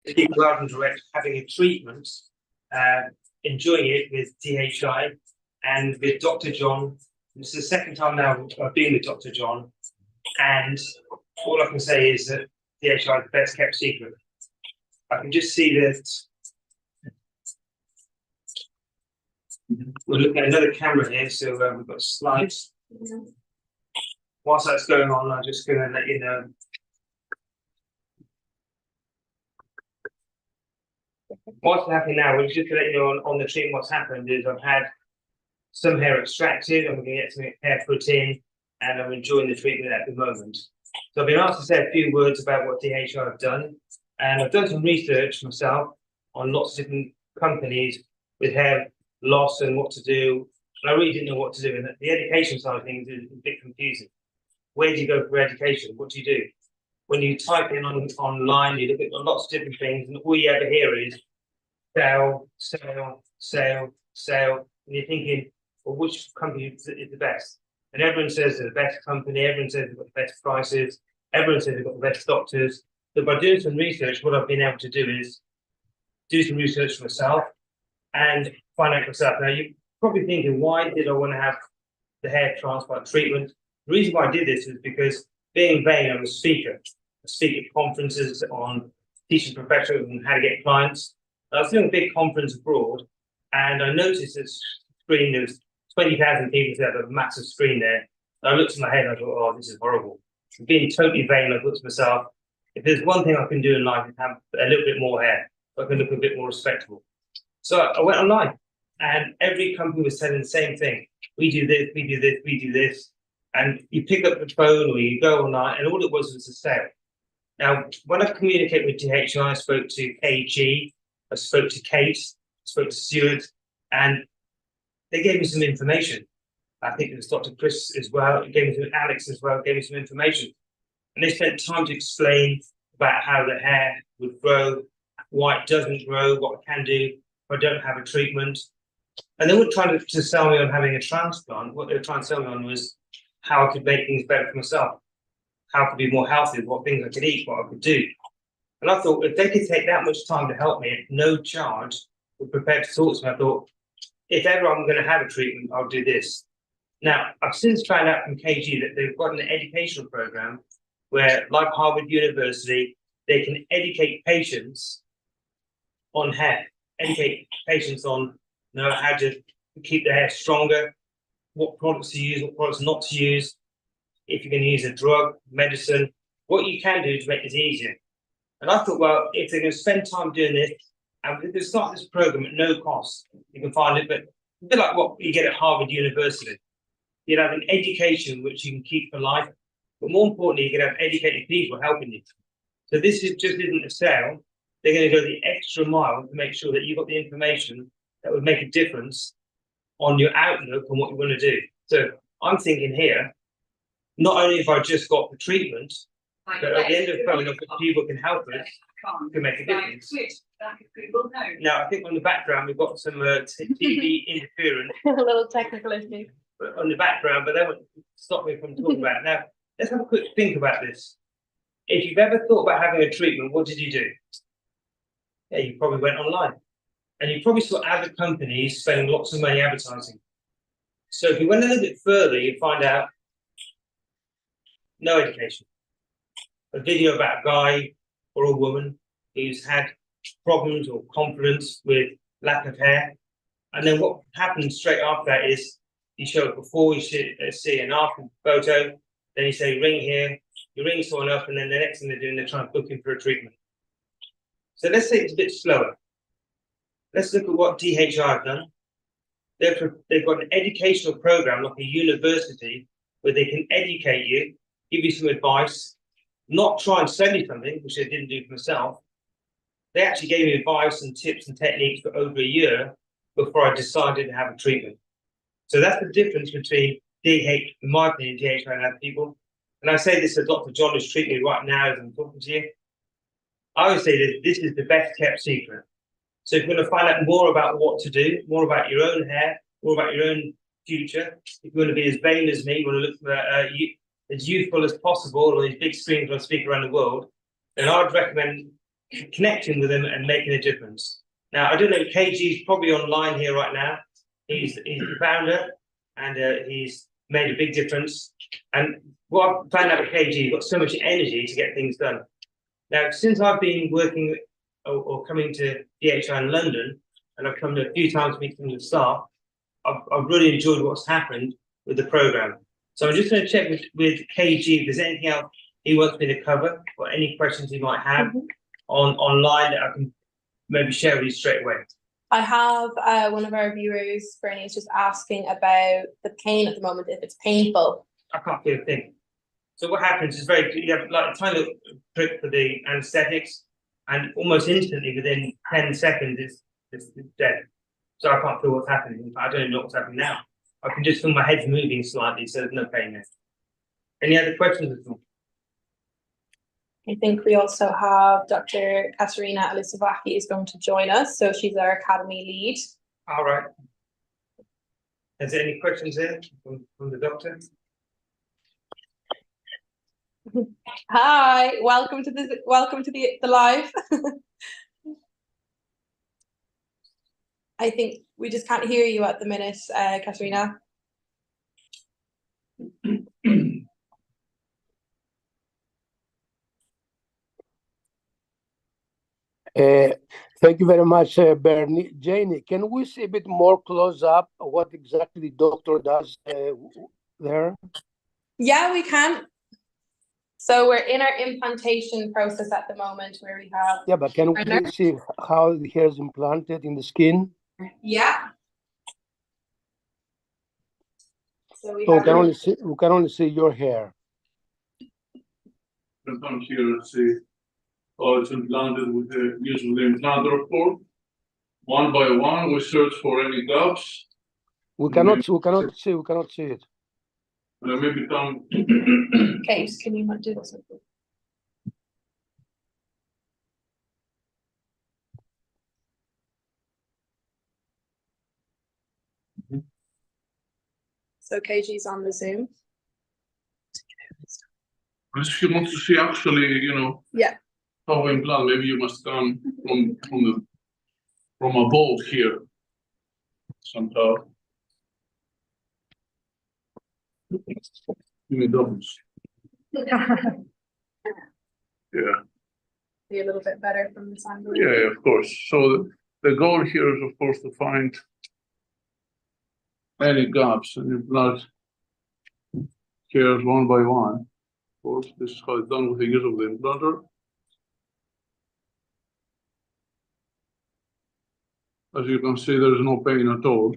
people rather than direct having a treatment, uh, enjoying it with DHI and with Dr. John. This is the second time now I've been with Dr. John, and all I can say is that DHI is the best kept secret. I can just see that we're looking at another camera here, so we've got slides. Whilst that's going on, I'm just going to let you know. What's happening now, we're just going to let you know on the treatment what's happened is I've had some hair extracted, I'm going to get some hair put in, and I'm enjoying the treatment at the moment. So I've been asked to say a few words about what DHI have done, and I've done some research myself on lots of different companies with hair loss and what to do, and I really didn't know what to do, and the education side of things is a bit confusing. Where do you go for education? What do you do? When you type in online, you look at lots of different things, and all you ever hear is sell, sell, sell, sell, and you're thinking, well, which company is the best? And everyone says they're the best company, everyone says they've got the best prices, everyone says they've got the best doctors. So by doing some research, what I've been able to do is do some research for myself and find out myself. Now, you're probably thinking, why did I want to have the hair transplant treatment? The reason why I did this is because being vain, I'm a speaker. I speak at conferences on teaching professionals and how to get clients. I was doing a big conference abroad, and I noticed this screen, there was 20,000 people there, a massive screen there. And I looked at my head and I thought, oh, this is horrible. Being totally vain, I thought to myself, if there's one thing I can do in life, is have a little bit more hair, so I can look a bit more respectable. So I went online, and every company was saying the same thing. We do this, we do this, we do this. And you pick up the phone or you go online, and all it was a sale. Now, when I communicated with DHI, I spoke to KG, I spoke to Kate, I spoke to Stuart, and they gave me some information. I think it was Dr. Chris as well, it gave me some, Alex as well, gave me some information. And they spent time to explain about how the hair would grow, why it doesn't grow, what I can do if I don't have a treatment. And they weren't trying to sell me on having a transplant. What they were trying to sell me on was how I could make things better for myself, how I could be more healthy, what things I could eat, what I could do. And I thought, if they could take that much time to help me at no charge, we're prepared to talk to me. I thought, if ever I'm going to have a treatment, I'll do this. Now, I've since found out from KG that they've got an educational program where, like Harvard University, they can educate patients on hair, educate patients on how to keep their hair stronger, what products to use, what products not to use, if you're going to use a drug, medicine, what you can do to make this easier. And I thought, well, if they're going to spend time doing this, and they start this program at no cost, you can find it, but a bit like what you get at Harvard University. You'd have an education which you can keep for life, but more importantly, you can have educated people helping you. So this just isn't a sale. They're going to go the extra mile to make sure that you've got the information that would make a difference on your outlook and what you want to do. So I'm thinking here, not only have I just got the treatment, but at the end of the phone, if people can help us, can make a difference. Now, I think on the background, we've got some TV interference. A little technical issue. On the background, but that won't stop me from talking about it. Now, let's have a quick think about this. If you've ever thought about having a treatment, what did you do? Yeah, you probably went online. And you probably saw other companies spending lots of money advertising. So if you went a little bit further, you'd find out no education. A video about a guy or a woman who's had problems or confidence with lack of hair. And then what happens straight after that is you show it before, you see an after photo, then you say ring here, you ring someone up, and then the next thing they're doing, they're trying to book in for a treatment. So let's say it's a bit slower. Let's look at what DHI have done. They've got an educational program, like a university, where they can educate you, give you some advice, not try and sell you something, which they didn't do for myself. They actually gave me advice and tips and techniques for over a year before I decided to have a treatment. So that's the difference between DH, in my opinion, DHI and other people. And I say this to Dr. John, who's treating me right now as I'm talking to you. I always say that this is the best kept secret. So if you want to find out more about what to do, more about your own hair, more about your own future, if you want to be as vain as me, you want to look for as youthful as possible on these big screens when I speak around the world, then I'd recommend connecting with them and making a difference. Now, I don't know, KG's probably online here right now. He's the founder, and he's made a big difference. And what I've found out with KG, he's got so much energy to get things done. Now, since I've been working or coming to DHI in London, and I've come a few times to meet some of the staff, I've really enjoyed what's happened with the program. So I'm just going to check with KG if there's anything else he wants me to cover or any questions he might have online that I can maybe share with you straight away. I have one of our viewers, Bernie, is just asking about the pain at the moment, if it's painful. I can't feel a thing. So what happens is you have like a tiny little prick for the anesthetics, and almost instantly within 10 seconds it's dead. So I can't feel what's happening. I don't know what's happening now. I can just feel my head's moving slightly, so there's no pain there. Any other questions at all? I think we also have Dr. Katerina Elisavaki is going to join us. So she's our academy lead. All right. Is there any questions there from the doctor? Hi, welcome to the live. I think we just can't hear you at the minute, Katerina. Thank you very much, Bernie. Janie, can we see a bit more close up what exactly the doctor does there? Yeah, we can. So we're in our implantation process at the moment where we have... Yeah, but can we see how the hair is implanted in the skin? Yeah. So we can only see your hair. You can come here and see how it's implanted with the use of the implanter port. One by one, we search for any gaps. We cannot see it. Maybe come. Kate, can you do this? So KG's on the Zoom. If you want to see actually, yeah, how we implant, maybe you must come from above here somehow. Give me doubles. Yeah. Be a little bit better from this angle. Yeah, of course. So the goal here is, of course, to find any gaps and implant hairs one by one. Of course, this is how it's done with the use of the implanter. As you can see, there is no pain at all.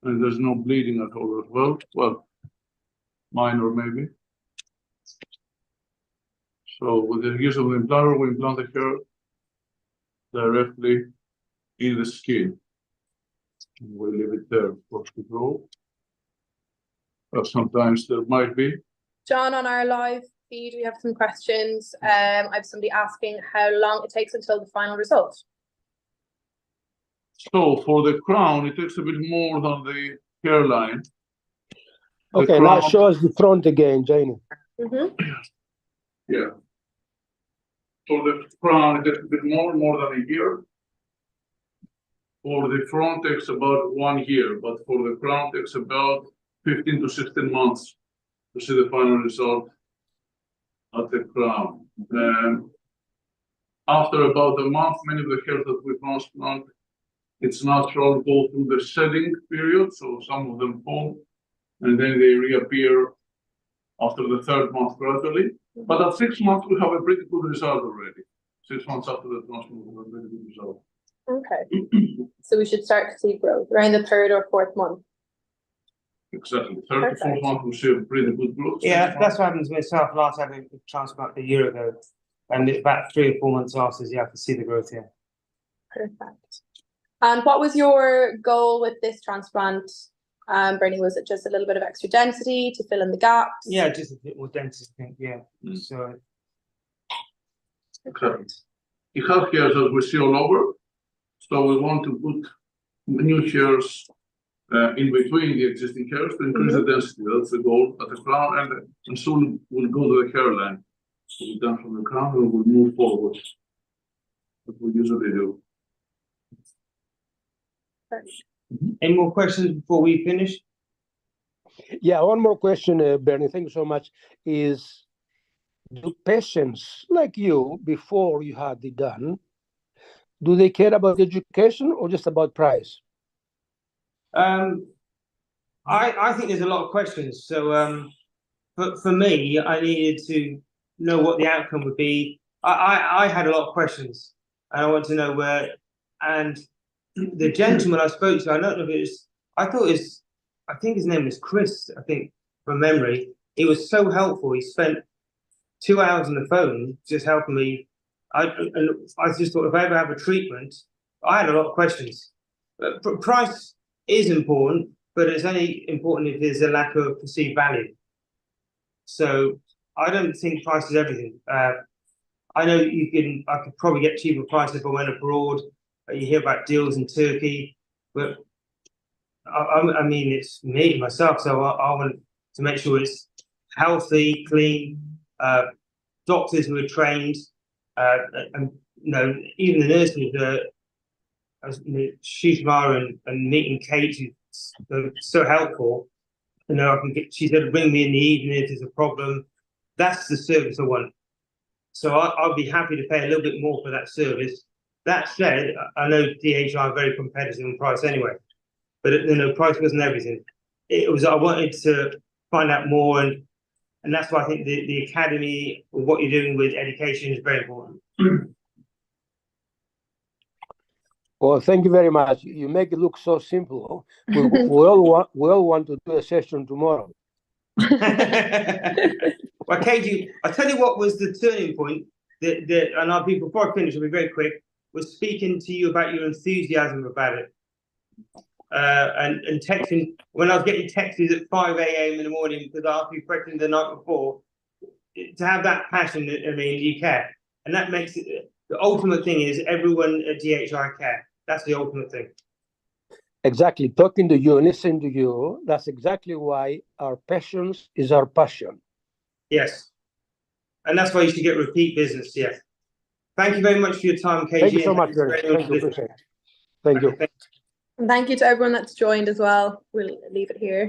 And there's no bleeding at all as well. Well, minor maybe. So with the use of the implanter, we implant the hair directly in the skin. We leave it there, of course, to grow. But sometimes there might be. John, on our live feed, we have some questions. I have somebody asking how long it takes until the final result. So for the crown, it takes a bit more than the hairline. Okay, now show us the front again, Janie. Yeah. For the crown, it takes a bit more than a year. For the front, takes about 1 year, but for the crown, takes about 15 to 16 months to see the final result at the crown. After about a month, many of the hairs that we transplant, it's natural, go through the shedding period, so some of them fall, and then they reappear after the 3rd month gradually. But at 6 months, we have a pretty good result already. 6 months after the transplant, we have a pretty good result. Okay. So we should start to see growth around the 3rd or 4th month. Exactly. 3rd to 4th month, we see a pretty good growth. Yeah, that's what happened to myself last time I had a transplant a year ago. And about 3 or 4 months after, you have to see the growth here. Perfect. And what was your goal with this transplant, Bernie? Was it just a little bit of extra density to fill in the gaps? Yeah, just a bit more density, I think, yeah. So. Okay. You have hairs as we see all over. So we want to put new hairs in between the existing hairs to increase the density. That's the goal at the crown, and soon we'll go to the hairline. will be done from the ground and we'll move forward. As we usually do. Any more questions before we finish? Yeah, one more question, Bernie. Thank you so much. Is do patients like you, before you had it done, do they care about education or just about price? I think there's a lot of questions. So for me, I needed to know what the outcome would be. I had a lot of questions, and I want to know where. And the gentleman I spoke to, I don't know if it was. I think his name was Chris. I think from memory, he was so helpful. He spent 2 hours on the phone just helping me. I just thought if I ever have a treatment, I had a lot of questions. Price is important, but it's only important if there's a lack of perceived value. So I don't think price is everything. I know I could probably get cheaper prices if I went abroad. You hear about deals in Turkey, but I mean, it's me, myself, so I want to make sure it's healthy, clean, doctors who are trained, and even the nurses, Shishma and meeting Kate, who's so helpful. She said, bring me in the evening if there's a problem. That's the service I want. So I'll be happy to pay a little bit more for that service. That said, I know DHI are very competitive on price anyway, but price wasn't everything. It was, I wanted to find out more, and that's why I think the academy, what you're doing with education is very important. Well, thank you very much. You make it look so simple. We all want to do a session tomorrow. Well, Katie, I'll tell you what was the turning point. And I'll be, before I finish, I'll be very quick. Was speaking to you about your enthusiasm about it, and texting when I was getting texts at 5 a.m. in the morning because I asked you questions the night before. To have that passion, I mean, you care, and that makes it. The ultimate thing is everyone at DHI care. That's the ultimate thing. Exactly. Talking to you and listening to you, that's exactly why our passions is our passion. Yes. And that's why you should get repeat business. Yes. Thank you very much for your time, KG. Thank you so much, Bernie. Thank you. Appreciate it. Thank you. And thank you to everyone that's joined as well. We'll leave it here.